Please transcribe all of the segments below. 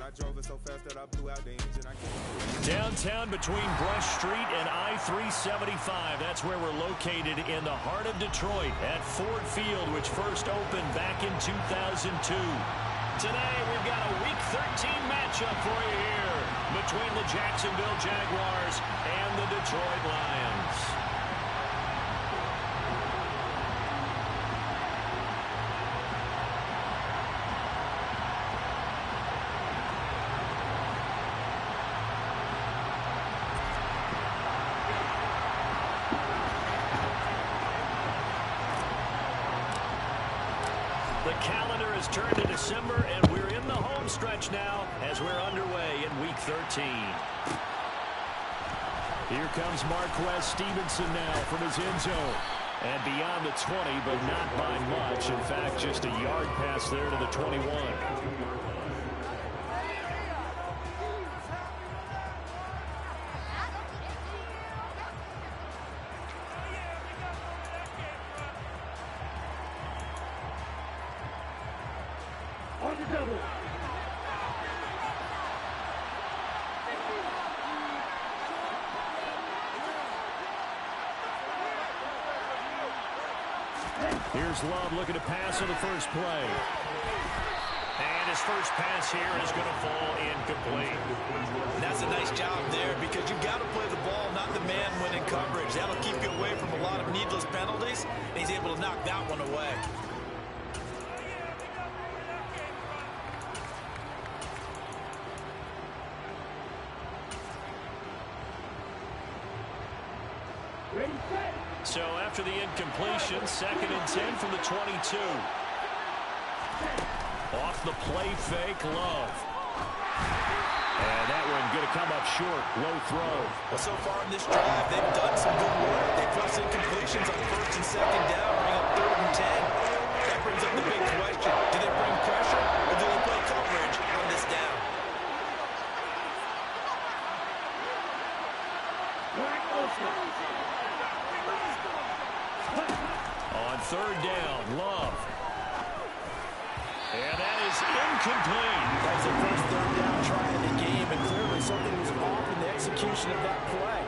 Downtown between Brush Street and I-375. That's where we're located in the heart of Detroit at Ford Field, which first opened back in 2002. Today, we've got a Week 13 matchup for you here between the Jacksonville Jaguars and the Detroit Lions. The calendar has turned to December, and we're in the home stretch now as we're underway in Week 13. Here comes Marquez Stevenson now from his end zone. And beyond the 20, but not by much. In fact, just a yard pass there to the 21. Here's Love looking to pass on the first play. And his first pass here is going to fall incomplete. That's a nice job there because you've got to play the ball, not the man when in coverage. That'll keep you away from a lot of needless penalties, and he's able to knock that one away. So after the incompletion, 2nd and 10 from the 22. Off the play fake, Love. And that one going to come up short. Low throw. Well, so far in this drive, they've done some good work. They forced incompletions on 1st and 2nd down, bring up 3rd and 10. That brings up the big question. Do they bring pressure or do they play coverage on this down? On 3rd down, Love. And that is incomplete. That was the first 3rd down try of the game, and clearly something was off in the execution of that play.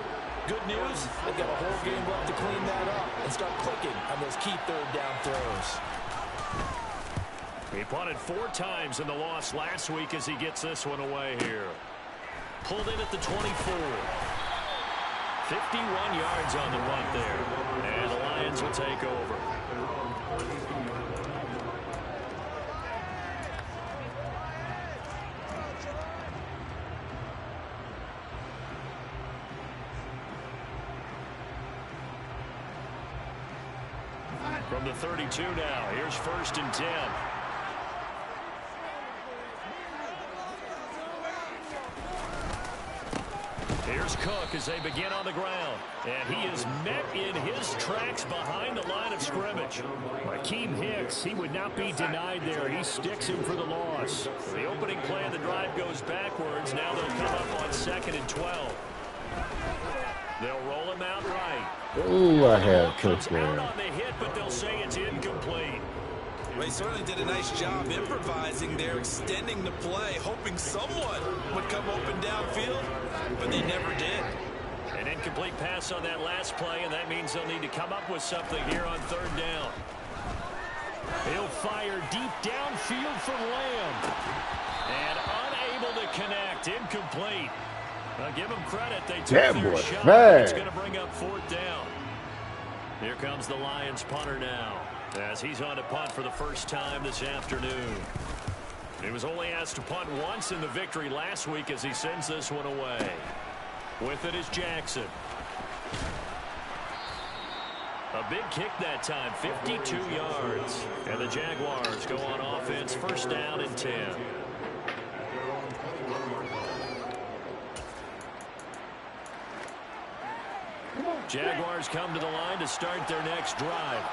Good news, they've got a whole game left to clean that up and start clicking on those key 3rd down throws. He punted 4 times in the loss last week as he gets this one away here. Pulled in at the 24. 51 yards on the punt there. And the Lions will take over. From the 32 now, here's 1st and 10. Here's Cook as they begin on the ground. And he is met in his tracks behind the line of scrimmage. Akeem Hicks, he would not be denied there. He sticks him for the loss. The opening play of the drive goes backwards. Now they'll come up on 2nd and 12. They'll roll him out right. Ooh, I had Cook there. Out on the hit, but they'll say it's incomplete. Well, he certainly did a nice job improvising there, extending the play, hoping someone would come open downfield, but they never did. An incomplete pass on that last play, and that means they'll need to come up with something here on 3rd down. He'll fire deep downfield for Lamb. And unable to connect. Incomplete. Now give them credit. They took their shot. It's going to bring up 4th down. Here comes the Lions punter now, as he's on to punt for the first time this afternoon. He was only asked to punt once in the victory last week as he sends this one away. With it is Jackson. A big kick that time, 52 yards. And the Jaguars go on offense, 1st down and 10. Jaguars come to the line to start their next drive.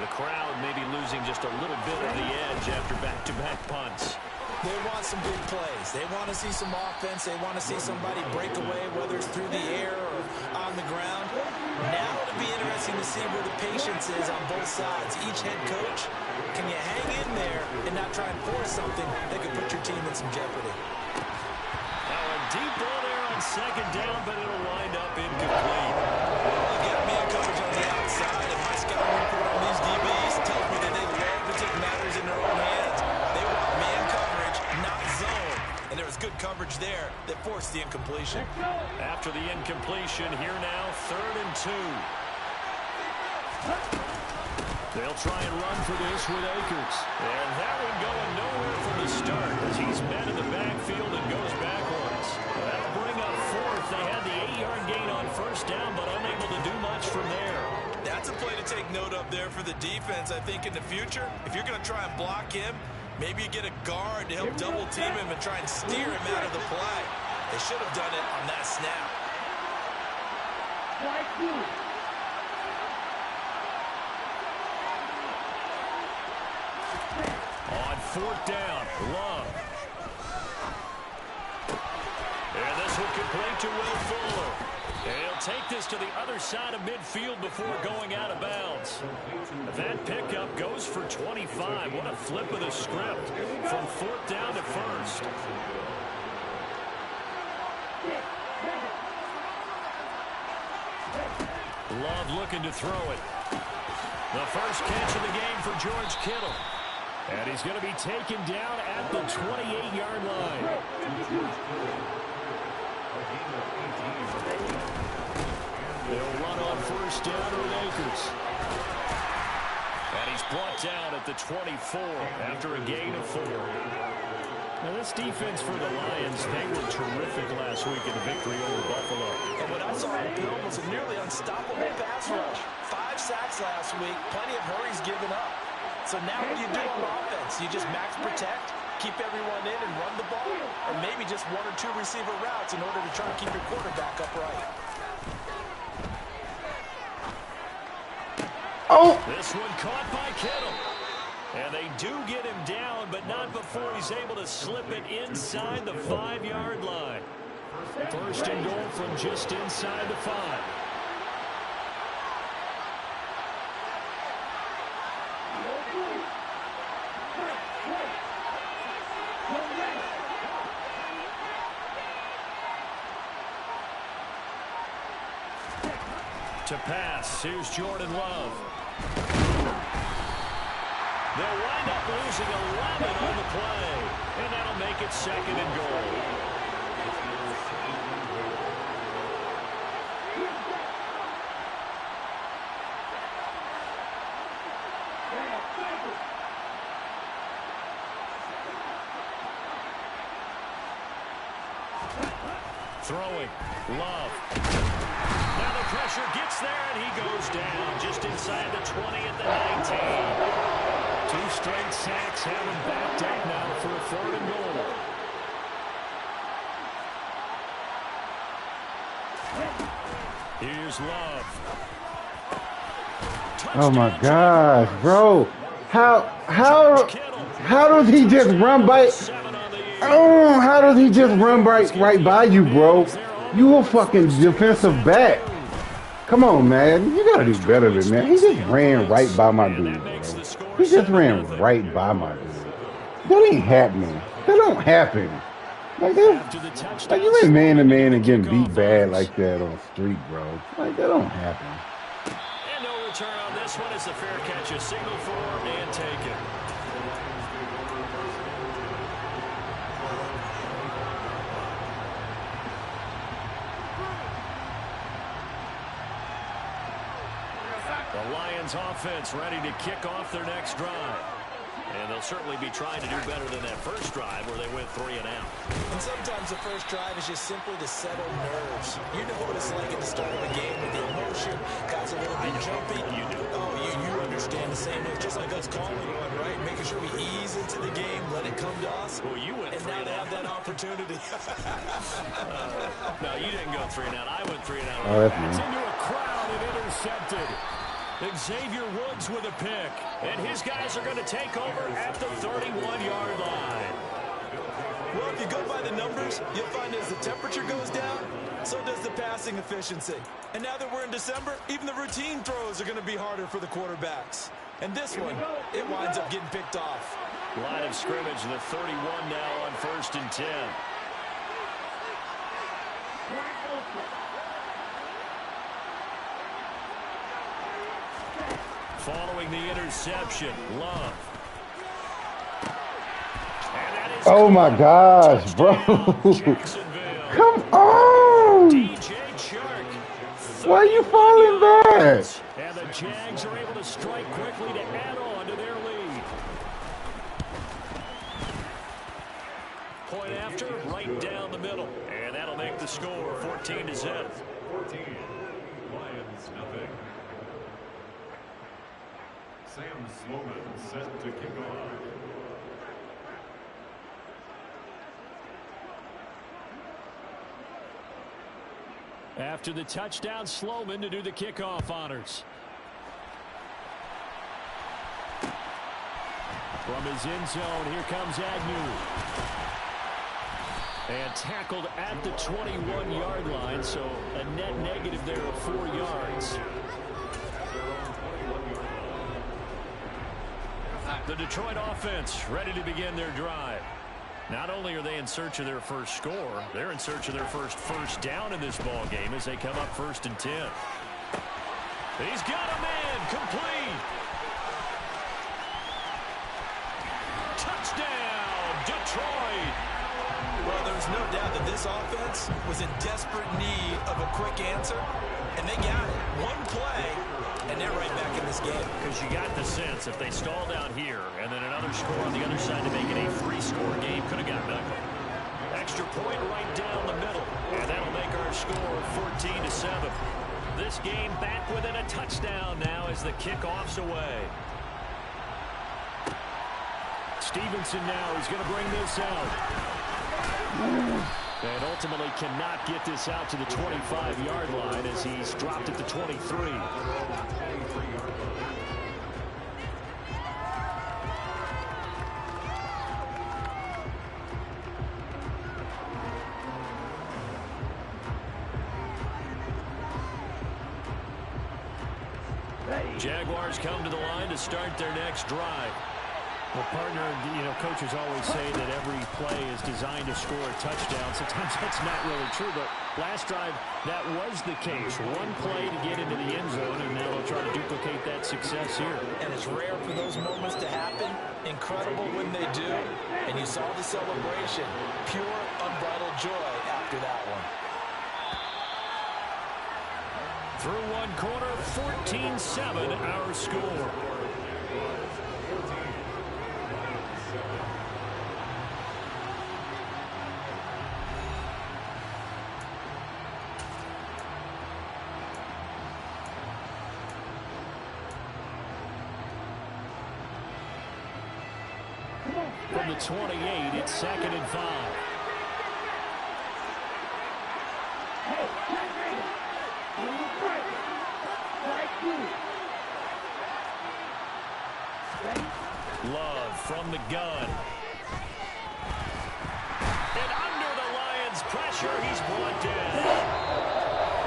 The crowd may be losing just a little bit of the edge after back-to-back punts. They want some big plays. They want to see some offense. They want to see somebody break away, whether it's through the air or on the ground. Now it'll be interesting to see where the patience is on both sides. Each head coach, can you hang in there and not try and force something that could put your team in some jeopardy? Now a deep ball there on second down, but it'll wind up incomplete. Well, you got man coverage on the outside, and my scouting report on these DBs tells me that they love to take matters in their own hands. They want man coverage, not zone. And there was good coverage there that forced the incompletion. After the incompletion, here now, 3rd and 2. They'll try and run for this with Akers. And that one going nowhere from the start as he's met in the backfield and goes backwards. That'll bring up 4th. They had the 8-yard gain on 1st down, but unable to do much from there. That's a play to take note of there for the defense. I think in the future, if you're going to try and block him, maybe you get a guard to help double team him and try and steer him out of the play. They should have done it on that snap. On 4th down, Love. And this will complete to Will Fuller. And he'll take this to the other side of midfield before going out of bounds. That pickup goes for 25. What a flip of the script from 4th down to 1st. Love looking to throw it. The first catch of the game for George Kittle. And he's going to be taken down at the 28-yard line. They'll run on 1st down with Akers. And he's brought down at the 24 after a gain of 4. Now this defense for the Lions, they were terrific last week in the victory over Buffalo. And what I saw on the field was a nearly unstoppable pass rush. 5 sacks last week, plenty of hurries given up. So now what do you do on offense? You just max protect, keep everyone in and run the ball, or maybe just 1 or 2 receiver routes in order to try to keep your quarterback upright. Oh! This one caught by Kittle. And they do get him down, but not before he's able to slip it inside the 5-yard line. 1st and goal from just inside the 5. To pass, here's Jordan Love. They'll wind up losing 11 on the play, and that'll make it 2nd and goal. Throwing, Love. Now the pressure gets there, and he goes down just inside the 20 at the 19. 2 straight sacks have him backed up now for a 3rd and goal. Here's Love. Oh my gosh, bro. How does he just run by? Oh, how does he just run right by you, bro? You a fucking defensive back. Come on, man. You gotta do better than that. He just ran right by my dude, bro. He just ran right by my dude. That ain't happening. That don't happen. Like you ain't man-to-man and getting beat bad like that on the street, bro. Like, that don't happen. And no return on this one as the fair catch is signaled for and taken. The Lions offense ready to kick off their next drive. And they'll certainly be trying to do better than that first drive where they went 3 and out. And sometimes the first drive is just simply to settle nerves. You know what it's like at the start of a game with the emotion. Guys a little bit jumpy. You do. Oh, you understand the same way. Just like us calling one, right? Making sure we ease into the game, let it come to us. Well, you went and 3 now and they out. have that opportunity. No, you didn't go 3 and out. I went 3 and out. Oh, that's It's me. into a crowd and intercepted. Xavier Woods with a pick. And his guys are going to take over at the 31-yard line. Well, if you go by the numbers, you'll find as the temperature goes down, so does the passing efficiency. And now that we're in December, even the routine throws are going to be harder for the quarterbacks. And this one, it winds up getting picked off. Line of scrimmage, the 31 now on 1st and 10. Following the interception, Love. Oh my gosh, bro. Come on. DJ Chark. Why are you falling back? And the Jags are able to strike quickly to add on to their lead. Point after, right down the middle. And that'll make the score 14-7. 14. Lions, nothing. Sam Sloman set to kick off. After the touchdown, Sloman to do the kickoff honors. From his end zone, here comes Agnew. And tackled at the 21-yard line, so a net negative there of 4 yards. The Detroit offense ready to begin their drive. Not only are they in search of their first score, they're in search of their first down in this ball game as they come up 1st and 10. He's got a man, complete. Touchdown, Detroit. Well, there's no doubt that this offense was in desperate need of a quick answer, and they got it. One play, and they're right back in this game. Because you got the sense if they stall down here and then another score on the other side to make it a 3-score game, could have gotten ugly. Extra point right down the middle, and that'll make our score 14-7. This game back within a touchdown now as the kickoff's away. Stevenson now is going to bring this out. And ultimately cannot get this out to the 25-yard line as he's dropped at the 23. Jaguars come to the line to start their next drive. Well, partner, coaches always say that every play is designed to score a touchdown. Sometimes that's not really true, but last drive, that was the case. One play to get into the end zone, and now they'll try to duplicate that success here. And it's rare for those moments to happen. Incredible when they do. And you saw the celebration. Pure, unbridled joy after that one. Through one quarter, 14-7 our score. From the 28, it's 2nd and 5. Love from the gun. And under the Lions' pressure, he's brought down.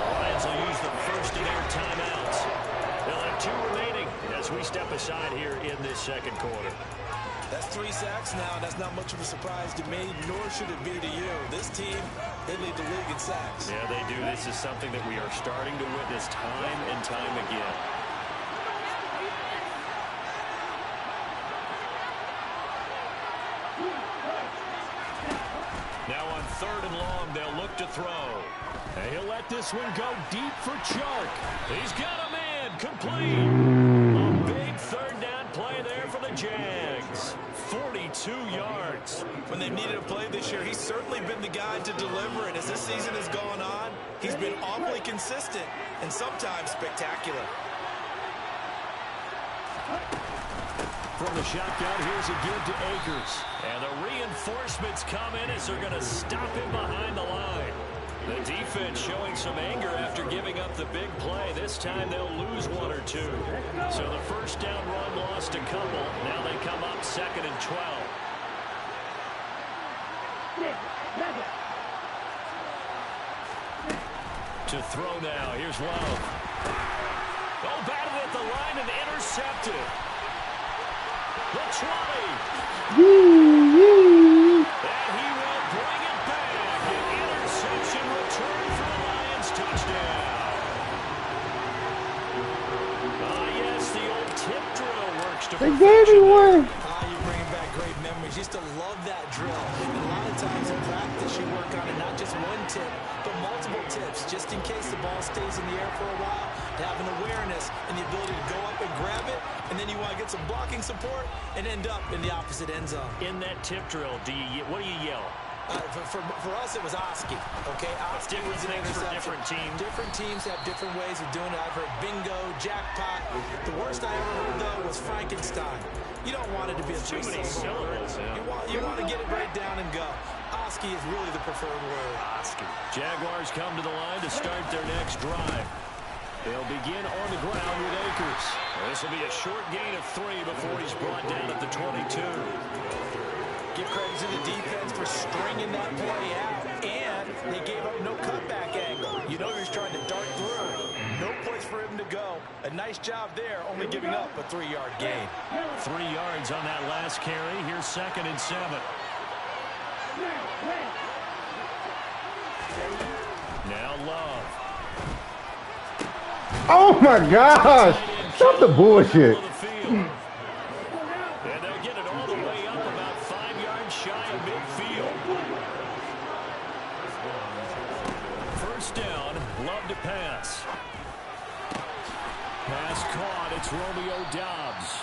The Lions will use the first of their timeouts. They'll have 2 remaining as we step aside here in this second quarter. That's 3 sacks now. That's not much of a surprise to me, nor should it be to you. This team, they lead the league in sacks. Yeah, they do. This is something that we are starting to witness time and time again. Now on 3rd and long, they'll look to throw. And he'll let this one go deep for Chark. He's got a man, complete. A big 3rd down play there for the Jags. 42 yards. When they've needed a play this year, he's certainly been the guy to deliver. And as this season has gone on, he's been awfully consistent and sometimes spectacular. From the shotgun, here's a give to Akers. And the reinforcements come in as they're going to stop him behind the line. The defense showing some anger after giving up the big play. This time they'll lose 1 or 2. So the first down run lost a couple. Now they come up 2nd and 12. To throw now. Here's Love. Oh, batted at the line and intercepted. The 20. And he will bring it back. An interception return for the Lions. Touchdown. Yes, the old tip drill works to perfection. They gave me one. You're bringing back great memories. Used to love that drill. And a lot of times in practice, you work on it, not just one tip, but multiple tips, just in case the ball stays in the air for a while, to have an awareness and the ability to go up and grab it, and then you want to get some blocking support and end up in the opposite end zone. In that tip drill, what do you yell? For us, it was Oski. Okay, Oski was an things for interception. different teams. Different teams have different ways of doing it. I've heard bingo, jackpot. The worst I ever heard, though, was Frankenstein. You don't want it to be a Too many syllables. Yeah. You want to get it right down and go. Oski is really the preferred word. Oski. Jaguars come to the line to start their next drive. They'll begin on the ground with Akers. This will be a short gain of 3 before he's brought down at the 22. Give credit to the defense for stringing that play out, and they gave up no cutback angle. You know he's trying to dart through. No place for him to go. A nice job there, only giving up a 3-yard gain. 3 yards on that last carry. Here's 2nd and 7. Now Love. Oh my gosh! Stop the bullshit. And they'll get it all the way up about 5 yards shy of midfield. First down, Love to pass. Pass caught, it's Romeo Doubs.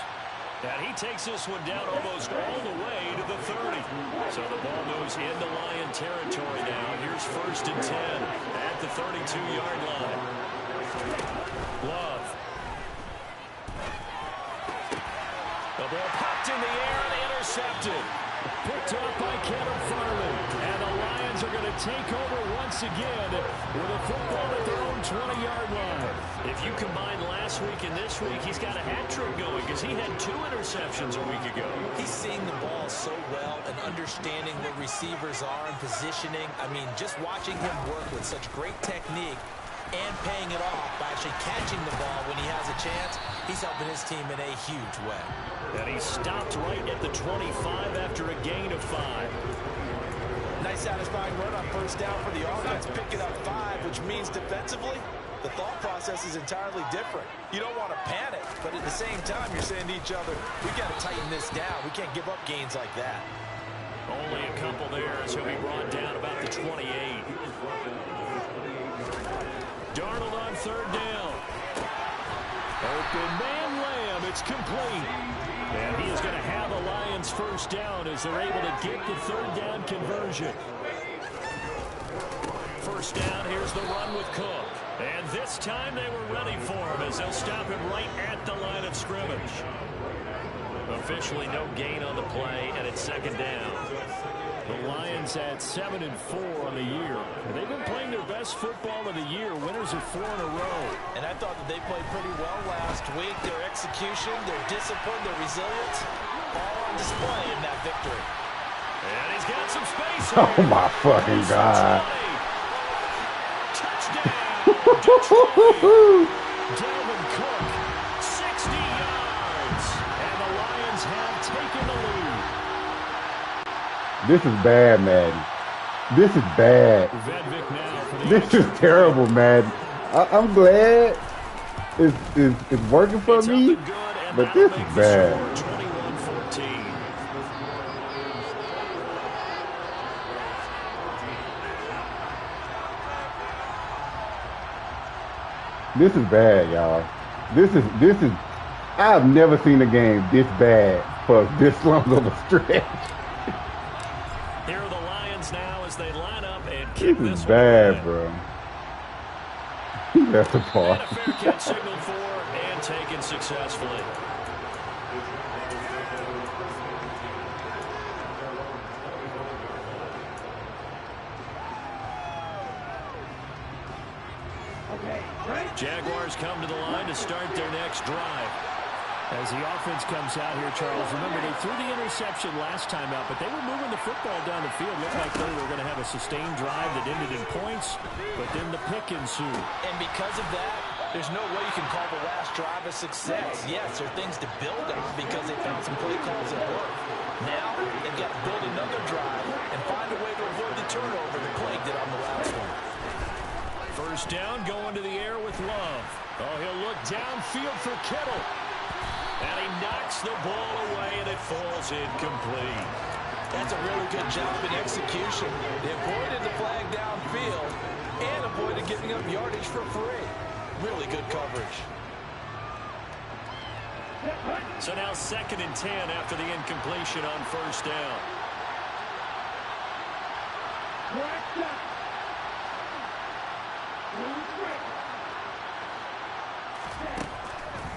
And he takes this one down almost all the way to the 30. So the ball moves into Lion territory now. Here's 1st and 10 at the 32-yard line. Love. The ball popped in the air and intercepted. Picked up by Kevin Farley. And the Lions are going to take over once again with a football at their own 20-yard line. If you combine last week and this week, he's got a hat trick going because he had 2 interceptions a week ago. He's seeing the ball so well and understanding what receivers are and positioning. I mean, just watching him work with such great technique and paying it off by actually catching the ball when he has a chance, he's helping his team in a huge way. And he stopped right at the 25 after a gain of 5. Nice satisfying run on first down for the offense, picking up 5, which means defensively, the thought process is entirely different. You don't want to panic, but at the same time, you're saying to each other, we got to tighten this down. We can't give up gains like that. Only a couple there as he'll be brought down about the 28. Darnold on 3rd down. Open man Lamb, it's complete. And he is going to have a Lions first down as they're able to get the 3rd down conversion. First down, here's the run with Cook. And this time they were ready for him as they'll stop him right at the line of scrimmage. Officially no gain on the play, and it's 2nd down. The Lions at 7-4 on the year. They've been playing their best football of the year. Winners of 4 in a row. And I thought that they played pretty well last week. Their execution, their discipline, their resilience, all on display in that victory. And he's got some space. Oh my fucking God. Touchdown. Dalvin Cook, 60 yards. And the Lions have taken the lead. This is bad, Madden. This is bad. This is terrible, Madden. I'm glad it's working for me, but this is bad. 21-14. This is bad, y'all. This is. I've never seen a game this bad for this long of a stretch. Here are the Lions now as they line up and kick This is this bad, one. bro. That's a And part. a fair catch signaled for and taken successfully. Jaguars come to the line to start their next drive. As the offense comes out here, Charles, remember they threw the interception last time out, but they were moving the football down the field. Looked like they were going to have a sustained drive that ended in points, but then the pick ensued. And because of that, there's no way you can call the last drive a success. Yes, there are things to build on because they found some play calls that work. Now, they've got to build another drive and find a way to avoid the turnover that plagued it on the last one. First down, going to the air with Love. Oh, he'll look downfield for Kittle. And he knocks the ball away, and it falls incomplete. That's a really good job in execution. They avoided the flag downfield and avoided giving up yardage for free. Really good coverage. So now 2nd and 10 after the incompletion on first down.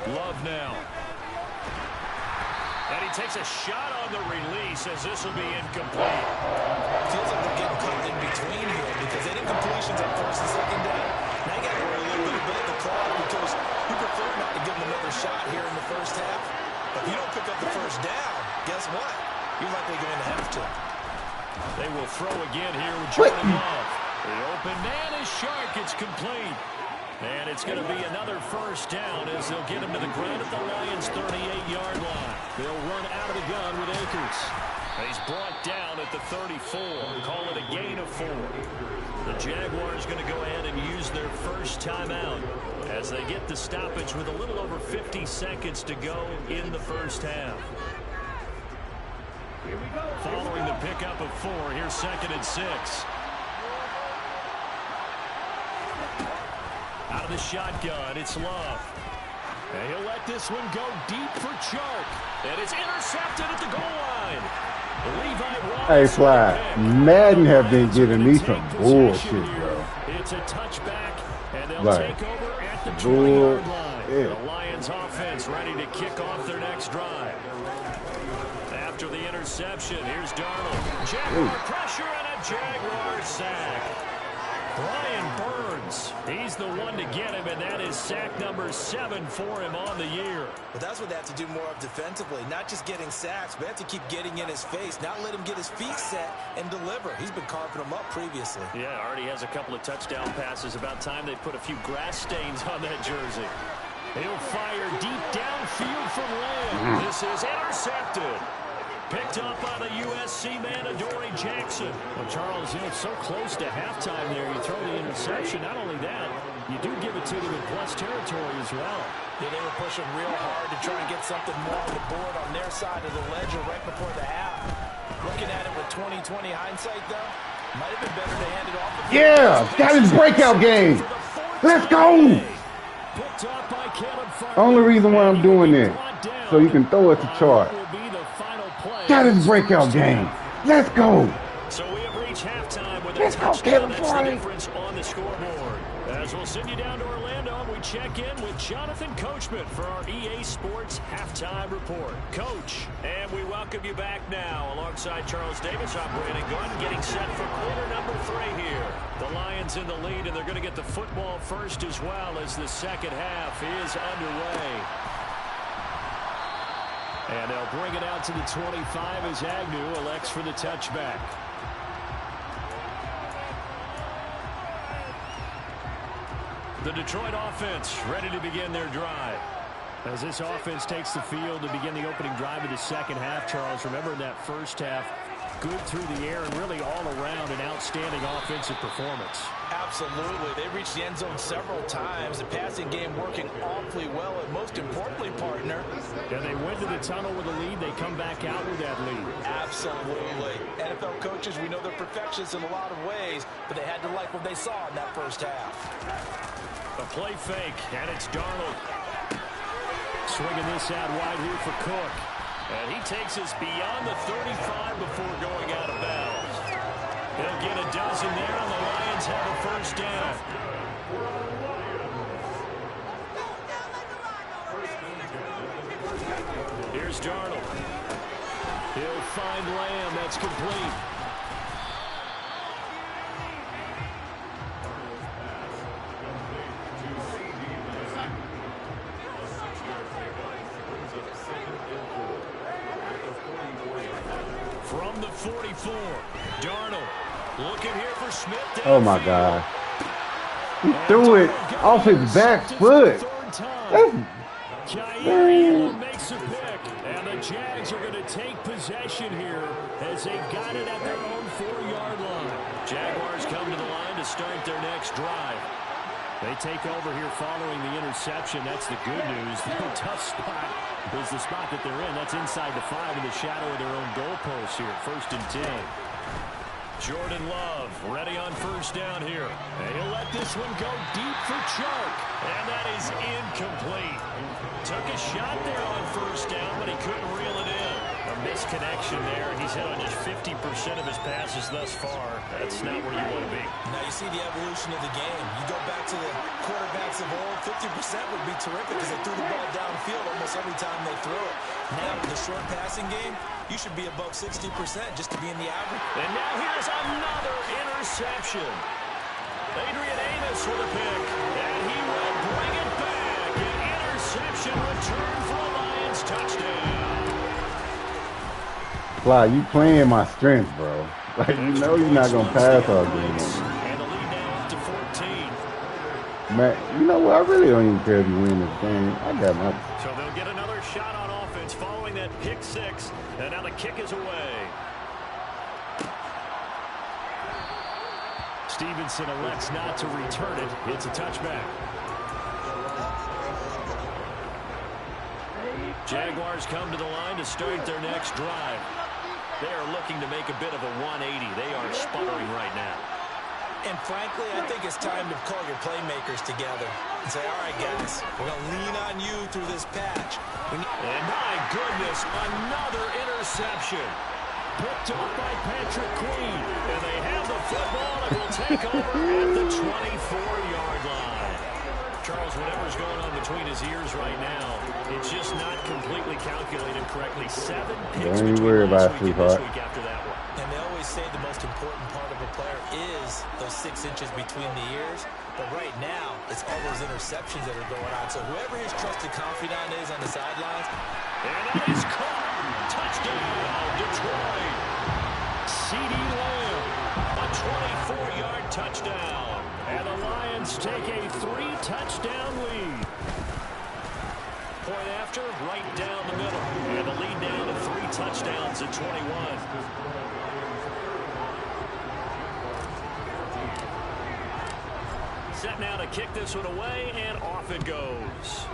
Love now. And he takes a shot on the release as this will be incomplete. Feels like they're getting caught in between here because they didn't completions on 1st and 2nd down. Now you got to worry a little bit about the clock because you prefer not to give them another shot here in the first half. But if you don't pick up the first down, guess what? You're likely going to have to. They will throw again here with Jordan Love. The open man is Shark. It's complete. And it's going to be another first down as they'll get him to the ground at the Lions' 38-yard line. They'll run out of the gun with Akers. He's brought down at the 34. Call it a gain of 4. The Jaguars going to go ahead and use their first timeout as they get the stoppage with a little over 50 seconds to go in the first half. Following the pickup of 4, here's 2nd and 6. Out of the shotgun, it's Love. And he'll let this one go deep for Chark. And it's intercepted at the goal line. Hey, Fly, Madden have been giving me some bullshit, bro. It's a touchback, and they'll take over at the 20-yard line. The Lions offense ready to kick off their next drive. After the interception, here's Darnold. Jaguar pressure and a Jaguar sack. Brian Burns, he's the one to get him, and that is sack number 7 for him on the year. Well, that's what they have to do more of defensively, not just getting sacks, but have to keep getting in his face, not let him get his feet set and deliver. He's been carving them up previously. Yeah, already has a couple of touchdown passes. About time they put a few grass stains on that jersey. He'll fire deep downfield from Lamb. This is intercepted. Picked up by the USC man, Adoree Jackson. Well, Charles, you know, so close to halftime there. You throw the interception. Not only that, you do give it to them in plus territory as well. Yeah, they were pushing real hard to try and get something more on the board on their side of the ledger right before the half. Looking at it with 20/20 hindsight, though, might have been better to hand it off. Yeah, got his breakout game. Let's go. Only reason why I'm doing this, so you can throw it to Chark. Got his breakout game. Let's go. So we have reached halftime with Let's go, Kevin. That's the difference on the scoreboard. As we'll send you down to Orlando, we check in with Jonathan Coachman for our EA Sports Halftime Report. Coach, and we welcome you back now alongside Charles Davis operating gun, getting set for quarter number 3 here. The Lions in the lead, and they're going to get the football first as well as the second half is underway. And they'll bring it out to the 25 as Agnew elects for the touchback. The Detroit offense ready to begin their drive. As this offense takes the field to begin the opening drive of the second half, Charles, remember in that first half, good through the air and really all around an outstanding offensive performance. Absolutely. They reached the end zone several times. The passing game working awfully well, and most importantly, partner. And they went to the tunnel with a lead. They come back out with that lead. Absolutely. NFL coaches, we know they're perfectionists in a lot of ways, but they had to like what they saw in that first half. A play fake, and it's Darnold. Swinging this out wide here for Cook. And he takes us beyond the 35 before going out of bounds. He'll get a dozen there, and the Lions have a first down. Here's Darnold. He'll find Lamb. That's complete. From the 44, Darnold looking here for Smith. Oh my God. He threw it off his back foot. Kyrie makes a pick, and the Jags are going to take possession here as they got it at their own 4-yard line. Jaguars come to the line to start their next drive. They take over here following the interception. That's the good news. The tough spot is the spot that they're in. That's inside the 5 in the shadow of their own goalpost here. 1st and 10. Jordan Love ready on 1st down here. And he'll let this one go deep for Chark. And that is incomplete. Took a shot there on 1st down, but he couldn't reel it in. A misconnection there. He's hit on just 50% of his passes thus far. That's not where you want to be. Now you see the evolution of the game. You go back to the quarterbacks of old, 50% would be terrific because they threw the ball downfield almost every time they threw it. Now with the short passing game, you should be above 60% just to be in the average. And now here's another interception. Adrian Amos with a pick, and he will bring it back. An interception return for a Lions touchdown. Fly, you playing my strength, bro. Like, you know you're not going to pass all game. And the lead now up to 14. Man, you know what? I really don't even care if you win this game. I got my... So they'll get another shot on offense following that pick 6. And now the kick is away. Stevenson elects not to return it. It's a touchback. Jaguars come to the line to start their next drive. They are looking to make a bit of a 180. They are sputtering right now. And frankly, I think it's time to call your playmakers together and say, all right, guys, we're going to lean on you through this patch. And my goodness, another interception. Picked up by Patrick Queen. And they have the football and will take over at the 24-yard line. Charles, whatever's going on between his ears right now, it's just not completely calculated correctly. 7 picks between last week and this week after that one. And they always say the most important part of a player is those 6 inches between the ears. But right now, it's all those interceptions that are going on. So whoever his trusted confidant is on the sidelines. And that is caught. Touchdown, Detroit. C.D. Lamb, a 24-yard touchdown. And the Lions take a 3-touchdown lead. Point after, right down the middle. And the lead down to 3 touchdowns at 21. Set now to kick this one away, and off it goes.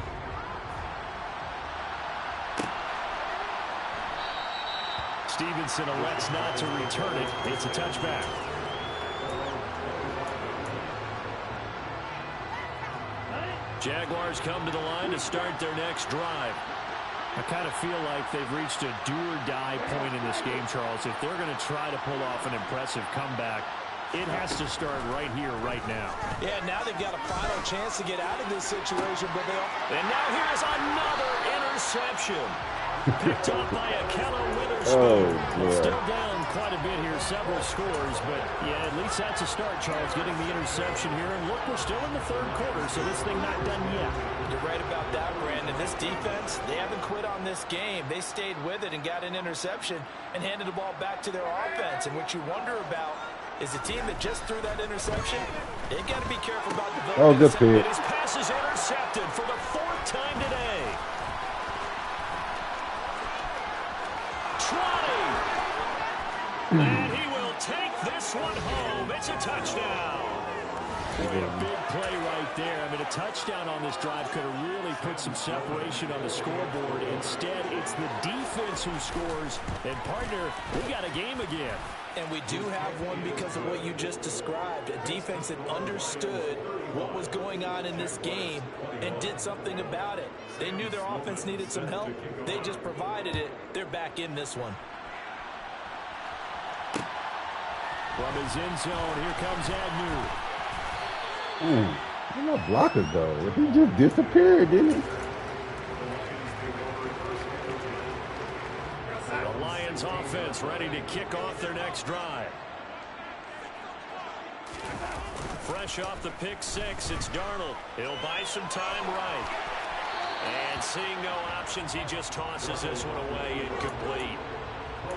Stevenson elects not to return it. It's a touchback. Jaguars come to the line to start their next drive. I kind of feel like they've reached a do-or-die point in this game, Charles. If they're going to try to pull off an impressive comeback, it has to start right here, right now. Yeah, now they've got a final chance to get out of this situation, but and now here's another interception. Picked up by Akella Witherspoon. Oh, yeah. Still down quite a bit here, several scores, but yeah, at least that's a start, Charles, getting the interception here. And look, we're still in the 3rd quarter, so this thing not done yet. You're right about that, Brandon. This defense, they haven't quit on this game. They stayed with it and got an interception and handed the ball back to their offense. And what you wonder about is the team that just threw that interception, they've got to be careful about developing. Oh, good pick. His pass is intercepted for the 4th time today. And he will take this one home. It's a touchdown. Boy, a big play right there. I mean, a touchdown on this drive could have really put some separation on the scoreboard. Instead, it's the defense who scores. And, partner, we got a game again. And we do have one because of what you just described. A defense that understood what was going on in this game and did something about it. They knew their offense needed some help. They just provided it. They're back in this one. From his end zone, here comes Agnew. Where'd my blocker go? He just disappeared, didn't he? The Lions offense ready to kick off their next drive. Fresh off the pick 6, it's Darnold. He'll buy some time right. And seeing no options, he just tosses this one away incomplete.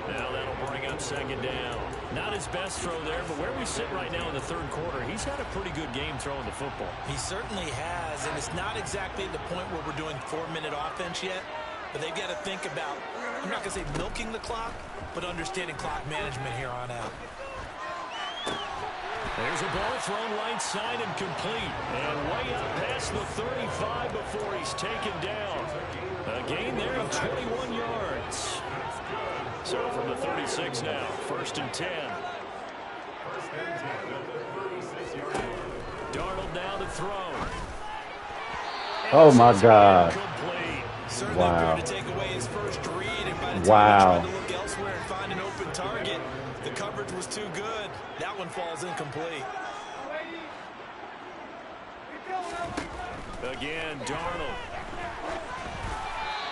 Now that'll bring up on second down. Not his best throw there, but where we sit right now in the third quarter, he's had a pretty good game throwing the football. He certainly has, and it's not exactly the point where we're doing 4-minute offense yet, but they've got to think about, I'm not going to say milking the clock, but understanding clock management here on out. There's a ball thrown right side and complete. And way up past the 35 before he's taken down. A gain there of 21 yards. So from the 36 now, 1st and 10. Darnold now to throw. Oh, my God. Certainly Wow. appeared to take away his first read, and by the time Wow. he tried to look elsewhere and find an open target, the coverage was too good. That one falls incomplete. Again, Darnold.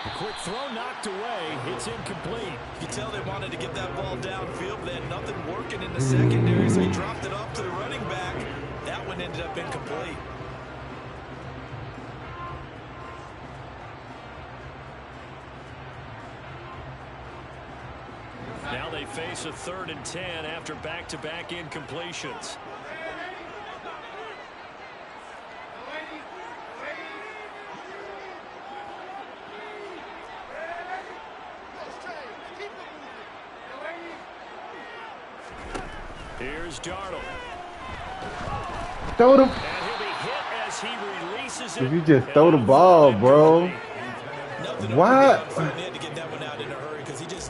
A quick throw knocked away. It's incomplete. You could tell they wanted to get that ball downfield, but they had nothing working in the secondary, so he dropped it up to the running back. That one ended up incomplete. Now they face a 3rd and 10 after back-to-back incompletions. Here's Darnold. Throw the. And he'll be hit as he releases it. If you just throw the ball, bro. Why?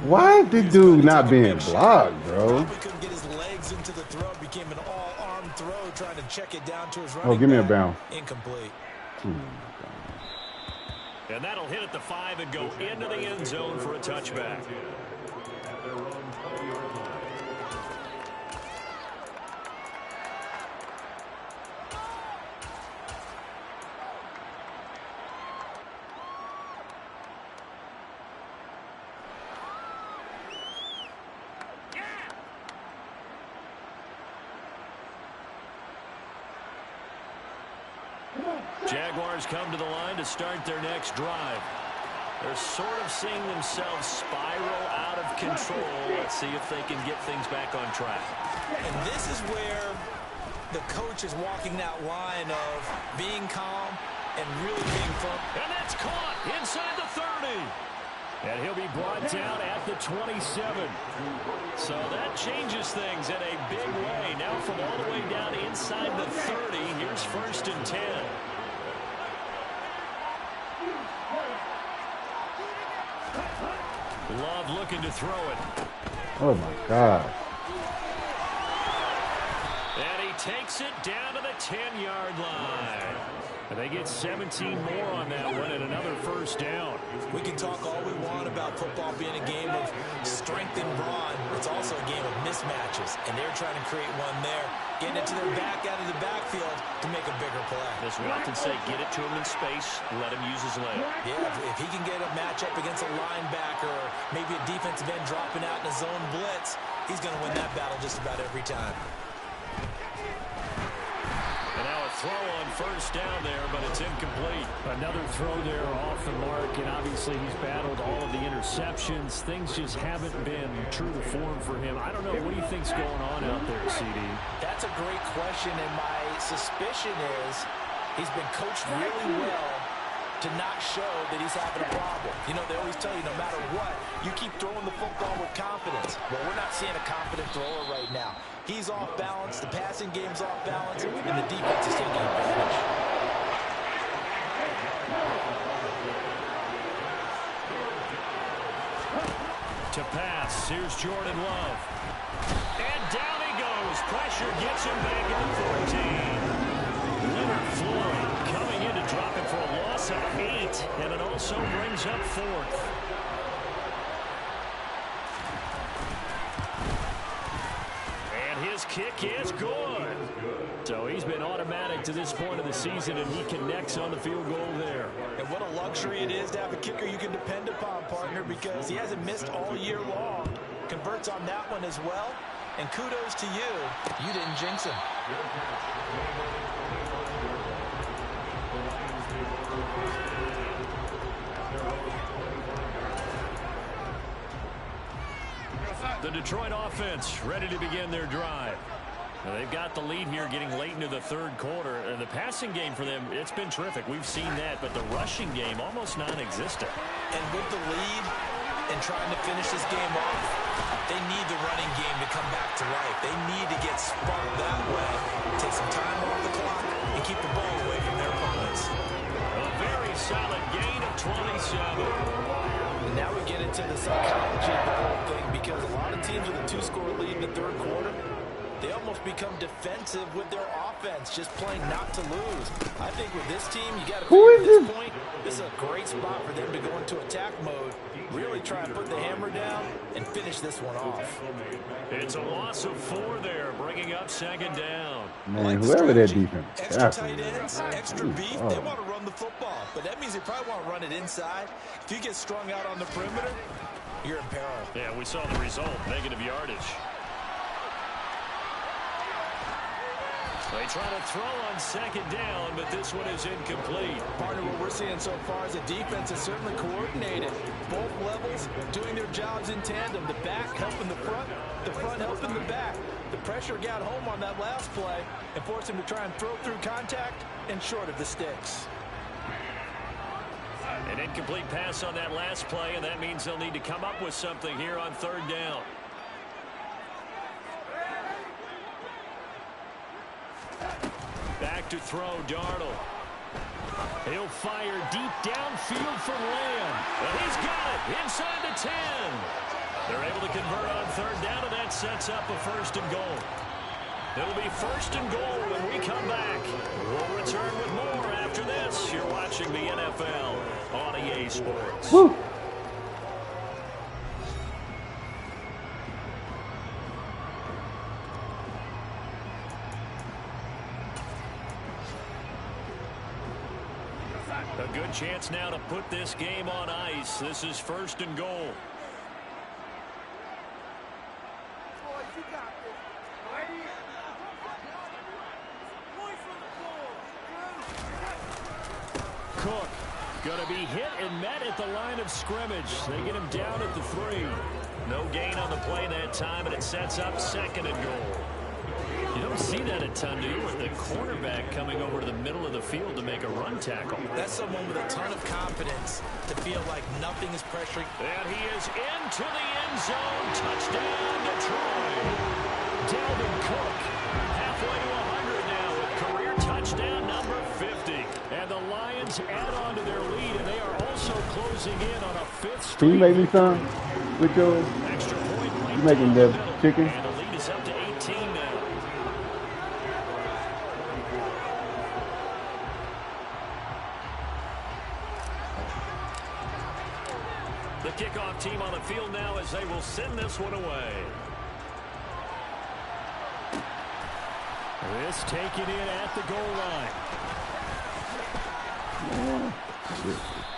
Why is this dude not being blocked, bro? Probably couldn't get his legs into the throw. Became an all-arm throw, trying to check it down to his running Oh, give me a back. bounce. Incomplete. And that'll hit at the 5 and go into the end zone for a touchback. Jaguars come to the line to start their next drive. They're sort of seeing themselves spiral out of control. Let's see if they can get things back on track. And this is where the coach is walking that line of being calm and really being firm. And that's caught inside the 30. And he'll be brought down at the 27. So that changes things in a big way. Now from all the way down inside the 30, here's 1st and 10. Love looking to throw it. Oh, my God. And he takes it down to the 10-yard line. And they get 17 more on that one and another 1st down. We can talk all we want about football being a game of strength and brawn. It's also a game of mismatches, and they're trying to create one there. Getting it to their back out of the backfield to make a bigger play. As we often say, get it to him in space, let him use his leg. Yeah, if he can get a matchup against a linebacker or maybe a defensive end dropping out in a zone blitz, he's going to win that battle just about every time. And now a throw on 1st down there, but it's incomplete. Another throw there off the mark, and obviously he's battled all of the interceptions. Things just haven't been true to form for him. I don't know. What do you think's going on out there, CD? That's a great question, and my suspicion is he's been coached really well to not show that he's having a problem. You know, they always tell you no matter what, you keep throwing the football with confidence. Well, we're not seeing a confident thrower right now. He's off balance, the passing game's off balance, and the defense is taking advantage. To pass, here's Jordan Love. And down he goes. Pressure gets him back at the 14. Leonard Floyd coming in to drop it for a loss of 8, and it also brings up 4th. And his kick is good. So he's been automatic to this point of the season, and he connects on the field goal there. And what a luxury it is to have a kicker you can depend upon, partner, because he hasn't missed all year long. Converts on that one as well. And kudos to you. You didn't jinx him. The Detroit offense ready to begin their drive. Now they've got the lead here getting late into the third quarter. And the passing game for them, it's been terrific. We've seen that, but the rushing game almost non-existent. And with the lead and trying to finish this game off, they need the running game to come back to life. They need to get sparked that way, take some time off the clock, and keep the ball away from their opponents. A very solid gain of 27. And now we get into the psychology of the whole thing, because a lot of teams with a 2-score lead in the third quarter, they almost become defensive with their offense, just playing not to lose. I think with this team, you got to figure at this point, this is a great spot for them to go into attack mode, really try and put the hammer down and finish this one off. It's a loss of 4 there, bringing up second down. Man, whoever that defense. Extra tight ends, extra beef, they want to run the football. But that means they probably want to run it inside. If you get strung out on the perimeter, you're in peril. Yeah, we saw the result, negative yardage. They try to throw on second down, but this one is incomplete. Partner, what we're seeing so far is the defense is certainly coordinated. Both levels doing their jobs in tandem. The back helping the front helping the back. The pressure got home on that last play and forced him to try and throw through contact and short of the sticks. An incomplete pass on that last play, and that means they'll need to come up with something here on third down. Back to throw, Darnold. He'll fire deep downfield from Lamb. And he's got it inside the 10. They're able to convert on third down, and that sets up a first and goal. It'll be first and goal when we come back. We'll return with more after this. You're watching the NFL on EA Sports. Woo. A good chance now to put this game on ice. This is first and goal. Cook going to be hit and met at the line of scrimmage. They get him down at the 3. No gain on the play that time, and it sets up second and goal. You don't see that a ton, do you, with the cornerback coming over to the middle of the field to make a run tackle? That's someone with a ton of confidence to feel like nothing is pressuring. And he is into the end zone. Touchdown, Detroit. Dalvin Cook, halfway to 100 now with career touchdown number 50. And the Lions add on to their lead, and they are also closing in on a 5th straight. Can you make me some with yours? Extra point right You making the chicken? and the lead is up to 18 now. The kickoff team on the field now as they will send this one away. This taken in at the goal line.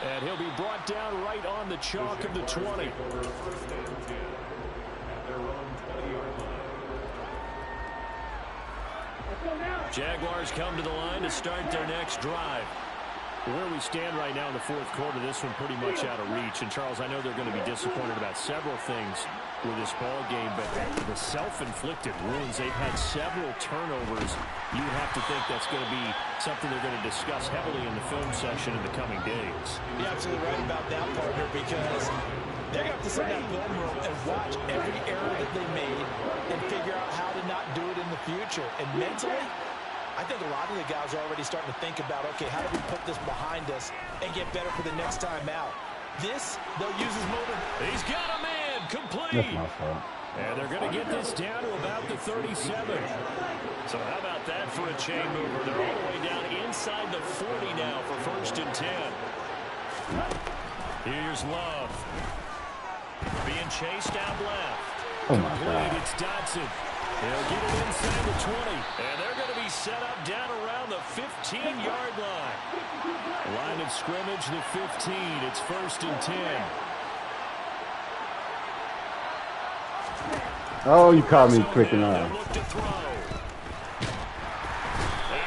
And he'll be brought down right on the chalk of the 20. Jaguars come to the line to start their next drive. Where we stand right now in the fourth quarter, this one pretty much out of reach. And, Charles, I know they're going to be disappointed about several things with this ball game, but the self-inflicted wounds, they've had several turnovers. You would have to think that's going to be something they're going to discuss heavily in the film session in the coming days. You're absolutely right about that, partner, because they're going to have to sit in that film room and watch every error that they made and figure out how to not do it in the future. And mentally, I think a lot of the guys are already starting to think about, okay, how do we put this behind us and get better for the next time out? This, they'll use his moment. He's got a man, complete. That's my fault. And they're going to get this down to about the 37. So how about that for a chain mover? They're all the way down inside the 40 now for first and 10. Here's Love. Being chased out left. Oh, my God. It's Dotson. They'll get it inside the 20. And they're going to be set up down around the 15-yard line. Line of scrimmage, the 15. It's first and 10. Oh, you caught me quick enough. Look to throw. And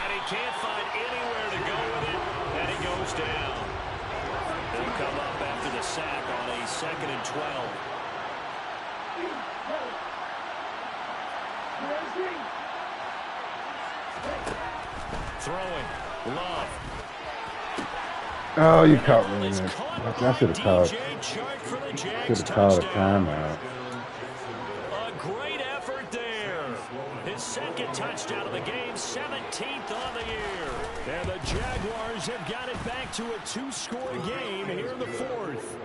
he can't find anywhere to go with it. And he goes down. He'll come up after the sack on a 2nd and 12. Throwing. Love. Oh, you caught me, man. I should have called. Should have called a timeout. A great effort there. His second touchdown of the game, 17th on the year. And the Jaguars have got it back to a two-score game here in the fourth.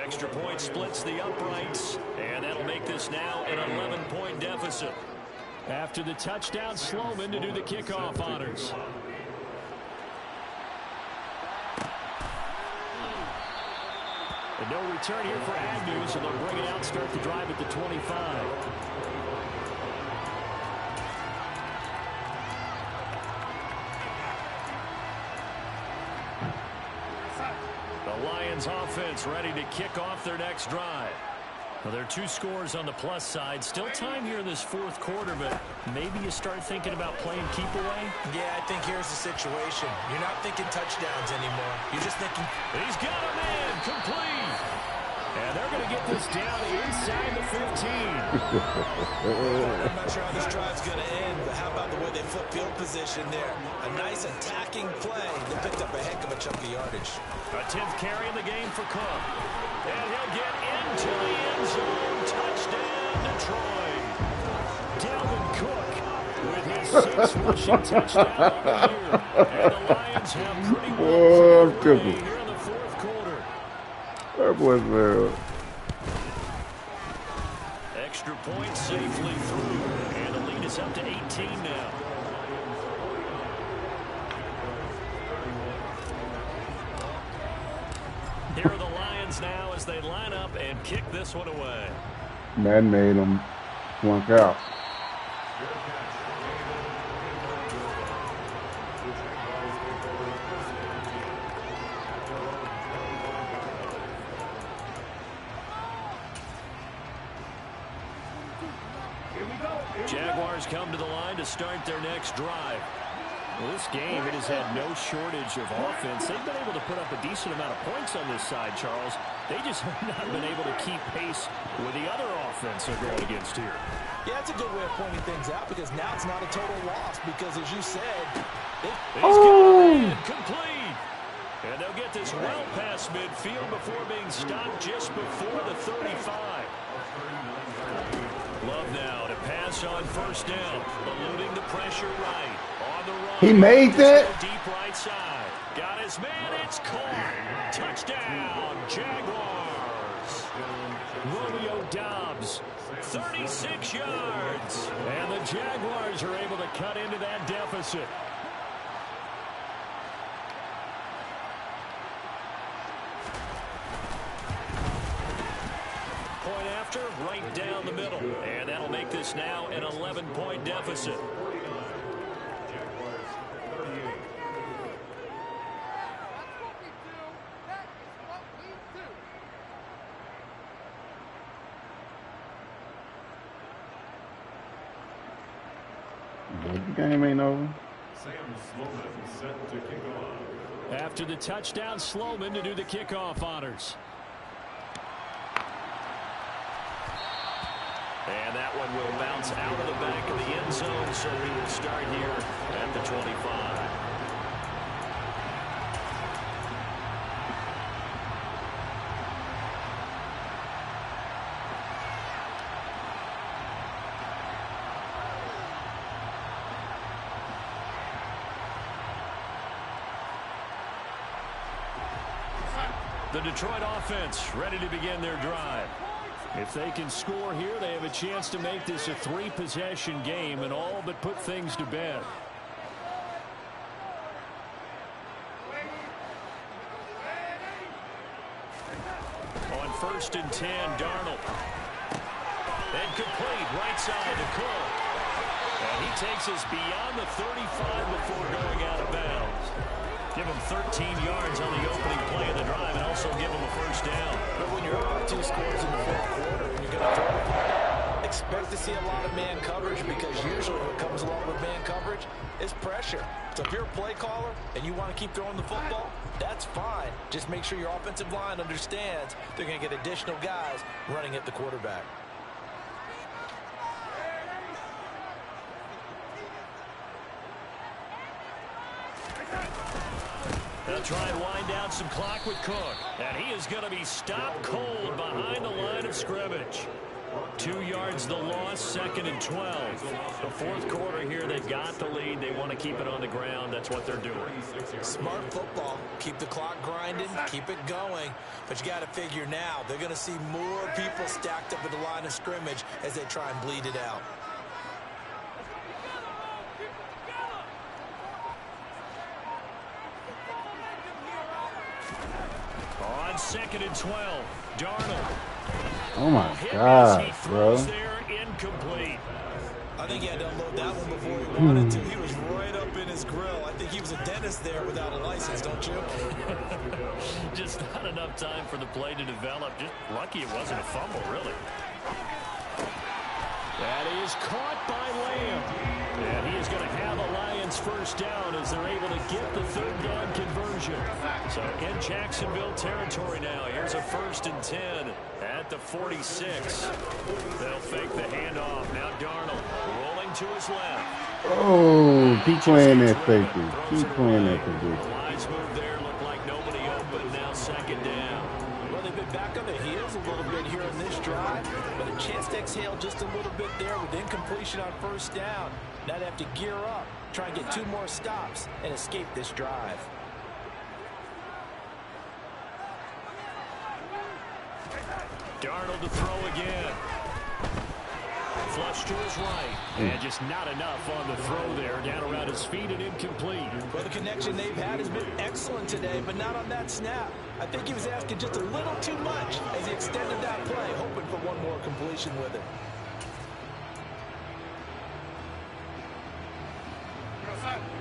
Extra point splits the uprights, and that'll make this now an 11-point deficit. After the touchdown, Sloman to do the kickoff honors. And no return here for Agnew, so they'll bring it out, start the drive at the 25. The Lions offense ready to kick off their next drive. Well, there are two scores on the plus side. Still time here in this fourth quarter, but maybe you start thinking about playing keep away. Yeah, I think here's the situation. You're not thinking touchdowns anymore. You're just thinking... He's got a man complete. And they're going to get this down inside the 15. I'm not sure how this drive's going to end, but how about the way they flip field position there? A nice attacking play. They picked up a heck of a chunk of yardage. A 10th carry in the game for Cook. And he'll get into the end zone. Touchdown, Detroit. Dalvin Cook with his 6th rushing touchdown of the year. And the Lions have pretty well here in the fourth quarter. That was well. Extra point safely through. And the lead is up to 18 now. Here are the Lions now as they line up and kick this one away. Man made him flunk out. Jaguars come to the line to start their next drive. Well, this game, it has had no shortage of offense. They've been able to put up a decent amount of points on this side, Charles. They just have not been able to keep pace with the other offense they're going against here. Yeah, that's a good way of pointing things out because now it's not a total loss because, as you said, he's got it complete. And they'll get this well past midfield before being stopped just before the 35. Love now to pass on first down, eluding the pressure right. On the run. He made that? Deep right side. Got his man. It's caught. Touchdown, Jaguars. Romeo Doubs, 36 yards. And the Jaguars are able to cut into that deficit. Point after, right down the middle. And that'll make this now an 11-point deficit. The game ain't over. Sam Sloman set to kick off. After the touchdown, Sloman to do the kickoff honors. And that one will bounce out of the back of the end zone, so we will start here at the 25. The Detroit offense ready to begin their drive. If they can score here, they have a chance to make this a three-possession game and all but put things to bed. On 1st and 10, Darnold. And complete right side to Cook. And he takes us beyond the 35 before going out of bounds. Give him 13 yards on the opening play of the drive and also give him a first down. But when you're up by 2 scores in the fourth quarter and you're going to throw, expect to see a lot of man coverage because usually what comes along with man coverage is pressure. So if you're a play caller and you want to keep throwing the football, that's fine. Just make sure your offensive line understands they're going to get additional guys running at the quarterback. They'll try and wind down some clock with Cook. And he is going to be stopped cold behind the line of scrimmage. 2 yards the loss, 2nd and 12. The fourth quarter here, they've got the lead. They want to keep it on the ground. That's what they're doing. Smart football. Keep the clock grinding, keep it going. But you got to figure now, they're going to see more people stacked up at the line of scrimmage as they try and bleed it out. On 2nd and 12, Darnold. Oh my God, bro. There, incomplete. I think he had to unload that one before he wanted to. He was right up in his grill. I think he was a dentist there without a license, don't you? Just not enough time for the play to develop. Just lucky it wasn't a fumble, really. That is caught by Lamb. And he is going to have a Lions first down as they're able to get the 3rd down conversion. So in Jacksonville territory now. Here's a 1st and 10 at the 46. They'll fake the handoff. Now Darnold rolling to his left. Oh, keep playing that safety. Keep playing that position. Wise move there. Looked like nobody open. Now 2nd down. Well, they've been back on their heels a little bit here in this drive, but a chance to exhale just a little bit there with incompletion on 1st down. Now they have to gear up, try and get 2 more stops, and escape this drive. Darnold to throw again. Flush to his right. And just not enough on the throw there. Down around his feet and incomplete. Well, the connection they've had has been excellent today, but not on that snap. I think he was asking just a little too much as he extended that play, hoping for one more completion with it.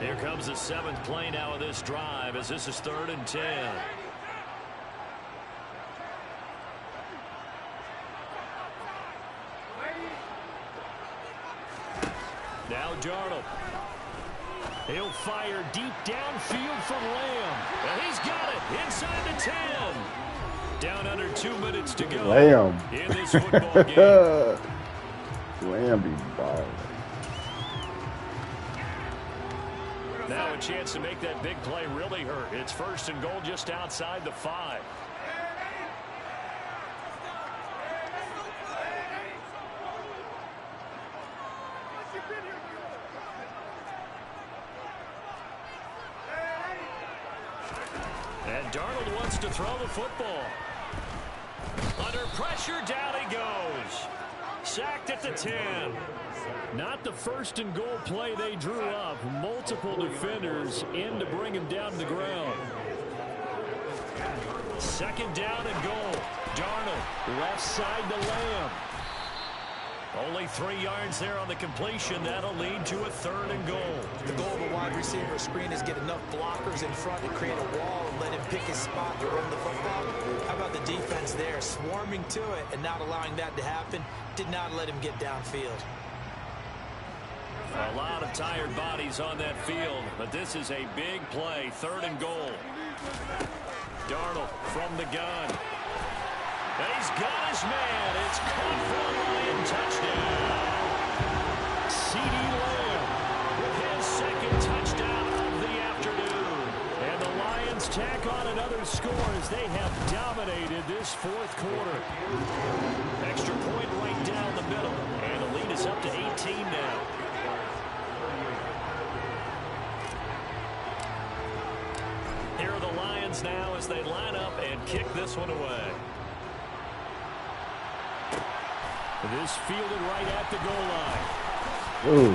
Here comes the 7th play now of this drive as this is 3rd and 10. Now Darnold. He'll fire deep downfield for Lamb. And he's got it inside the 10. Down under 2 minutes to go. Lamb. In this football game. Lamb be balling. Now a chance to make that big play really hurt. It's 1st and goal just outside the 5. And Darnold wants to throw the football. Under pressure, down he goes. Sacked at the 10. Not the 1st and goal play they drew up. Multiple defenders in to bring him down to the ground. 2nd down and goal. Darnold, left side to Lamb. Only 3 yards there on the completion. That'll lead to a 3rd and goal. The goal of a wide receiver screen is get enough blockers in front to create a wall and let him pick his spot to run the football. How about the defense there, swarming to it and not allowing that to happen? Did not let him get downfield. A lot of tired bodies on that field, but this is a big play. 3rd and goal. Darnold from the gun. And he's got his man. It's caught for a Lion touchdown. C.D. Lamb with his 2nd touchdown of the afternoon. And the Lions tack on another score as they have dominated this 4th quarter. Extra point right down the middle. And the lead is up to 18 now. Here are the Lions now as they line up and kick this one away. This fielded right at the goal line. Ooh.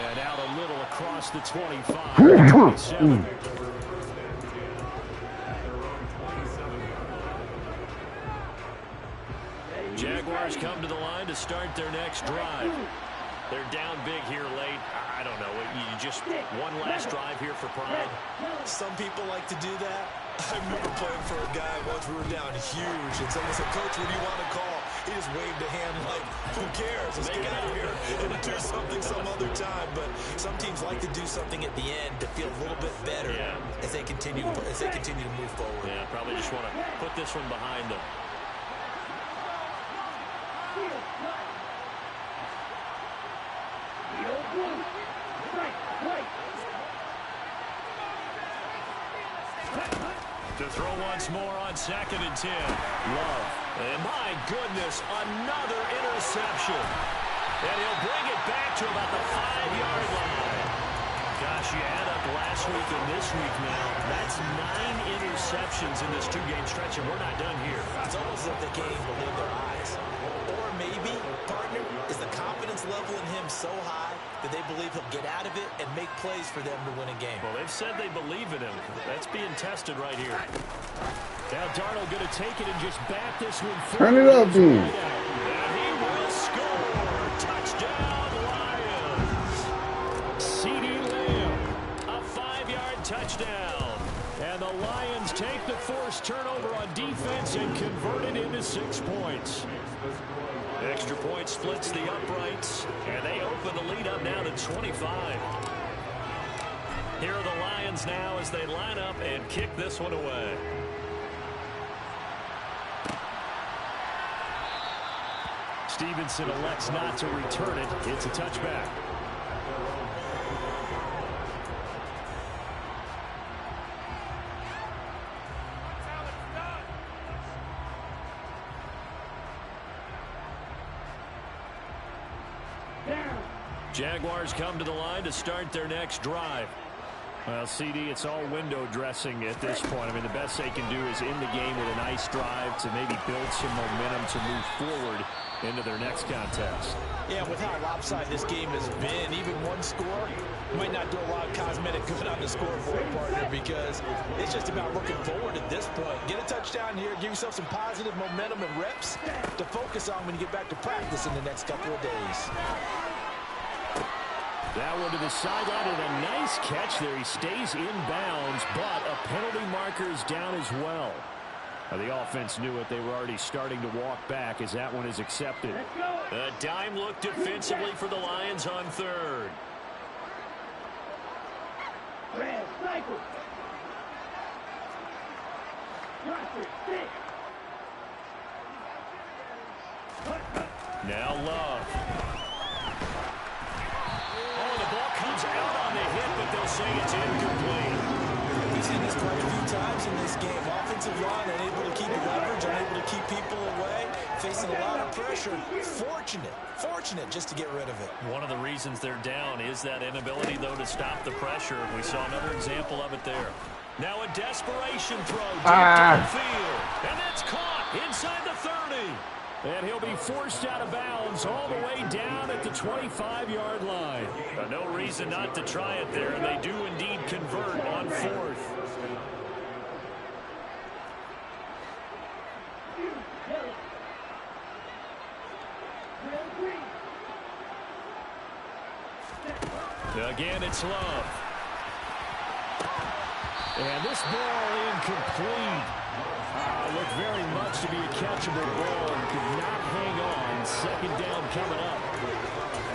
And out a little across the 25. 27. Jaguars come to the line to start their next drive. They're down big here late. I don't know. You just one last drive here for pride. Some people like to do that. I remember playing for a guy once. We were down huge, and someone said, "Coach, what do you want to call?" He just waved a hand like, "Who cares? Let's get out of here and do something some other time." But some teams like to do something at the end to feel a little bit better as they continue to move forward. Yeah, probably just want to put this one behind them. To throw once more on 2nd and 10. Love. And my goodness, another interception. And he'll bring it back to about the 5-yard line. Gosh, you add up last week and this week now. That's 9 interceptions in this 2-game stretch, and we're not done here. It's almost as if they can't even believe their eyes. Or maybe, partner, is the confidence level in him so high that they believe he'll get out of it and make plays for them to win a game. Well, they've said they believe in him. That's being tested right here. Now Darnold going to take it and just bat this one Turn forward. it up, dude. And he will score. Touchdown, Lions. C.D. Lamb, a 5-yard touchdown. And the Lions take the forced turnover on defense and convert it into 6 points. Extra point splits the uprights, and they open the lead up now to 25. Here are the Lions now as they line up and kick this one away. Stevenson elects not to return it. It's a touchback. Jaguars come to the line to start their next drive. Well, CD, it's all window dressing at this point. I mean, the best they can do is in the game with a nice drive to maybe build some momentum to move forward into their next contest. Yeah, with how lopsided this game has been, even one score might not do a lot of cosmetic good on the scoreboard, partner, because it's just about looking forward at this point. Get a touchdown here, give yourself some positive momentum and reps to focus on when you get back to practice in the next couple of days. That one to the sideline, and a nice catch there. He stays in bounds, but a penalty marker is down as well. The offense knew it. They were already starting to walk back as that one is accepted. A dime look defensively for the Lions on 3rd. Now Love. Out on the hit, but they'll say it's incomplete. We've seen this quite a few times in this game. Offensive line unable to keep leverage, unable to keep people away, facing a lot of pressure. Fortunate just to get rid of it. One of the reasons they're down is that inability, though, to stop the pressure. We saw another example of it there. Now a desperation throw deep downfield, and that's caught inside the 30. And he'll be forced out of bounds all the way down at the 25-yard line. No reason not to try it there, and they do indeed convert on 4th. Again, it's Love. And this ball incomplete. Looked very much to be a catchable ball and could not hang on. 2nd down coming up.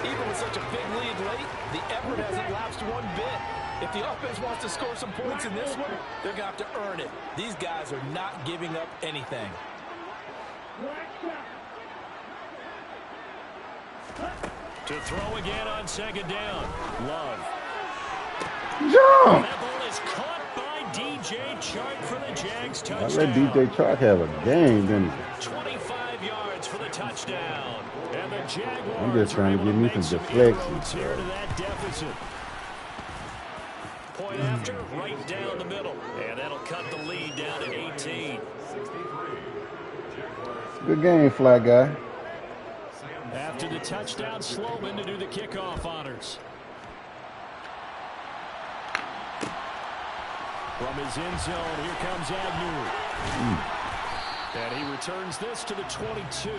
Even with such a big lead late, the effort hasn't lapsed one bit. If the offense wants to score some points in this one, they're going to have to earn it. These guys are not giving up anything. To throw again on 2nd down. Love. Jump! That ball is caught by DJ Chark for the Jags touchdown. I let DJ Chark have a game, didn't he? 25 yards for the touchdown. And the Jaguars I'm just trying to give me some deflections. Here to that deficit. Point after, right down the middle. And that'll cut the lead down at 18. Good game, fly guy. After the touchdown, Sloman to do the kickoff honors. From his end zone, here comes Agnew. And he returns this to the 22.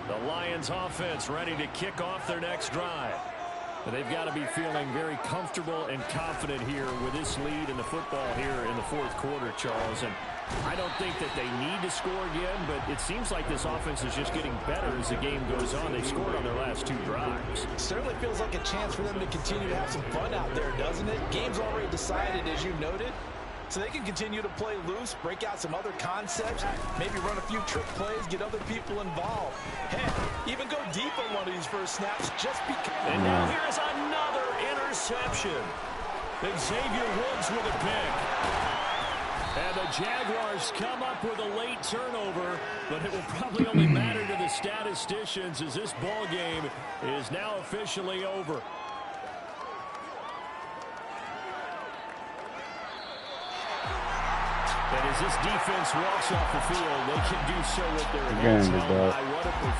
The Lions offense ready to kick off their next drive. They've got to be feeling very comfortable and confident here with this lead in the football here in the fourth quarter, Charles. And I don't think that they need to score again, but it seems like this offense is just getting better as the game goes on. They scored on their last 2 drives. Certainly feels like a chance for them to continue to have some fun out there, doesn't it? Game's already decided, as you noted. So they can continue to play loose, break out some other concepts, maybe run a few trick plays, get other people involved. Heck, even go deep on one of these first snaps just because. And now here's another interception. Xavier Woods with a pick. And the Jaguars come up with a late turnover, but it will probably only matter to the statisticians as this ball game is now officially over. And as this defense walks off the field, they can do so with their hands held high. What a performance.